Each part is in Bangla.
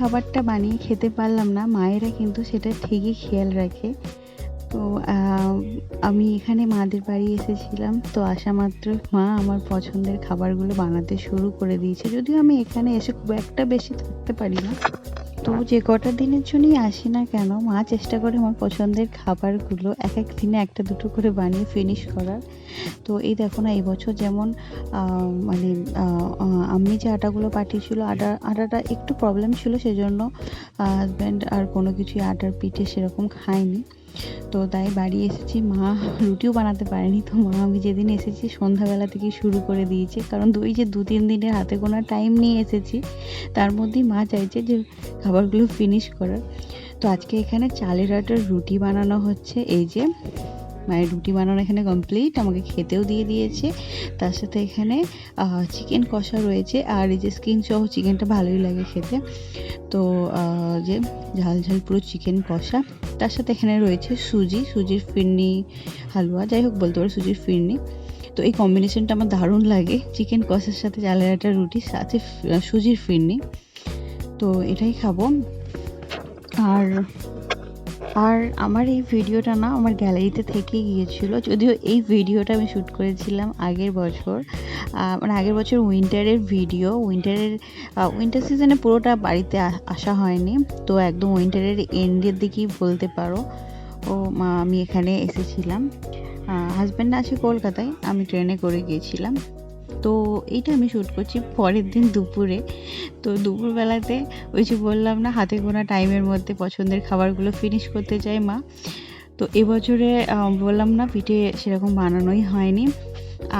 খাবারটা বানিয়ে খেতে পারলাম না, মায়েরা কিন্তু সেটা ঠিকই খেয়াল রাখে। তো আমি এখানে মাদের বাড়ি এসেছিলাম, তো আসা মাত্র মা আমার পছন্দের খাবারগুলো বানাতে শুরু করে দিয়েছে। যদিও আমি এখানে এসে খুব একটা বেশি থাকতে পারি না, তো যে কটা দিনের জন্যই আসি না কেন মা চেষ্টা করে আমার পছন্দের খাবারগুলো এক এক দিনে একটা দুটো করে বানিয়ে ফিনিশ করার। তো এই দেখো না, এই বছর যেমন মানে আমি যে আটাগুলো পাঠিয়েছিল, আটাটা একটু প্রবলেম ছিল, সেজন্য হাজব্যান্ড আর কোনো কিছুই আটার পিঠে সেরকম খায়নি। তো তাই বাড়ি এসেছি, মা রুটিও বানাতে পারেনি। তো মা আমি যেদিন এসেছি সন্ধ্যাবেলা থেকেই শুরু করে দিয়েছে, কারণ ওই যে 2-3 দিনের হাতে গোনা টাইম নিয়ে এসেছি, তার মধ্যেই মা চাইছে যে খাবারগুলো ফিনিশ করার। তো আজকে এখানে চালের আটার রুটি বানানো হচ্ছে। এই যে মায়ের রুটি বানানো এখানে কমপ্লিট, আমাকে খেতেও দিয়ে দিয়েছে। তার সাথে এখানে চিকেন কষা রয়েছে, আর এই যে স্কিন সহ চিকেনটা ভালোই লাগে খেতে। তো যে ঝাল ঝাল পুরো চিকেন কষা, তার সাথে এখানে রয়েছে সুজির ফিরনি হালুয়া, যাই হোক বলতে পারো সুজির ফিরনি। তো এই কম্বিনেশনটা আমার দারুণ লাগে, চিকেন কষার সাথে চালের আটার রুটি, সাথে সুজির ফিরনি। তো এটাই খাবো। আর আমার এই ভিডিওটা না আমার গ্যালারিতে থেকে গিয়েছিল, যদিও এই ভিডিওটা আমি শ্যুট করেছিলাম আগের বছর, মানে আগের বছর উইন্টারের ভিডিও। উইন্টার সিজনে পুরোটা বাড়িতে আসা হয়নি, তো একদম উইন্টারের এন্ডের দিকেই বলতে পারো আমি এখানে এসেছিলাম। হাজব্যান্ড আছে কলকাতায়, আমি ট্রেনে করে গিয়েছিলাম। তো এইটা আমি শ্যুট করছি পরের দিন দুপুরে। তো দুপুরবেলাতে ওই যে বললাম না, হাতে গোনা টাইমের মধ্যে পছন্দের খাবারগুলো ফিনিশ করতে চাই মা। তো এবছরে বললাম না, পিঠে সেরকম বানানোই হয়নি।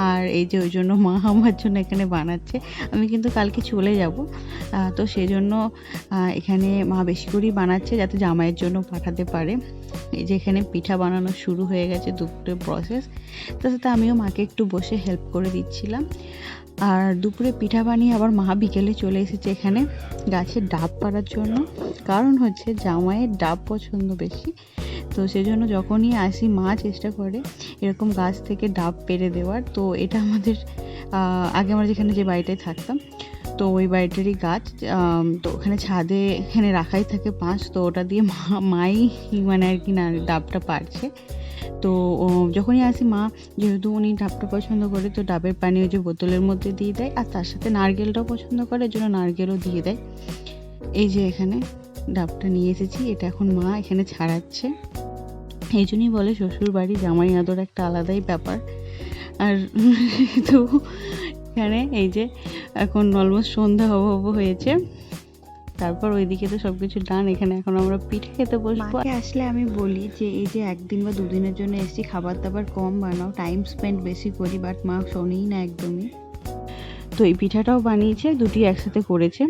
আর এই যে ওই জন্য মা আমার জন্য এখানে বানাচ্ছে। আমি কিন্তু কালকে চলে যাব, তো সেই জন্য এখানে মা বেশি করেই বানাচ্ছে যাতে জামাইয়ের জন্য পাঠাতে পারে। এই যে এখানে পিঠা বানানো শুরু হয়ে গেছে, দুপুরের প্রসেস। তার সাথে আমিও মাকে একটু বসে হেল্প করে দিচ্ছিলাম। আর দুপুরে পিঠা বানিয়ে আবার মা বিকেলে চলে এসেছে এখানে গাছের ডাব পাড়ার জন্য, কারণ হচ্ছে জামাইয়ের ডাব পছন্দ বেশি। তো সেজন্য যখনই আসি মা চেষ্টা করে এরকম গাছ থেকে ডাব পেড়ে দেওয়ার। তো এটা আমাদের আগে আমরা যেখানে যে বাড়িটায় থাকতাম, তো ওই বাড়িটারই গাছ। তো ওখানে ছাদে এখানে রাখাই থাকে পাঁচ, তো ওটা দিয়ে মাই মানে আর কি না ডাবটা পারছে। তো যখনই আসি মা, যেহেতু উনি ডাবটা পছন্দ করে, তো ডাবের পানি ওই যে বোতলের মধ্যে দিয়ে দেয়, আর তার সাথে নারকেলটাও পছন্দ করে, এর জন্য নারকেলও দিয়ে দেয়। এই যে এখানে ডাবটা নিয়ে এসেছি, এটা এখন মা এখানে ছাড়াচ্ছে। এই জন্যই বলে শ্বশুর বাড়ি জামাই আদর একটা আলাদাই ব্যাপার। আর তো এখানে এই যে এখন অলমোস্ট সন্ধ্যা হব হয়েছে, তারপর ওইদিকে তো সব কিছু ডান। এখানে এখন আমরা পিঠে খেতে বসবো। আসলে আমি বলি যে এই যে একদিন বা দুদিনের জন্য এসেছি, খাবার দাবার কম বানাও, টাইম স্পেন্ড বেশি করি, বাট মা শোনেই না একদমই। তো এই পিঠাটাও বানিয়েছে, দুটি একসাথে করেছে।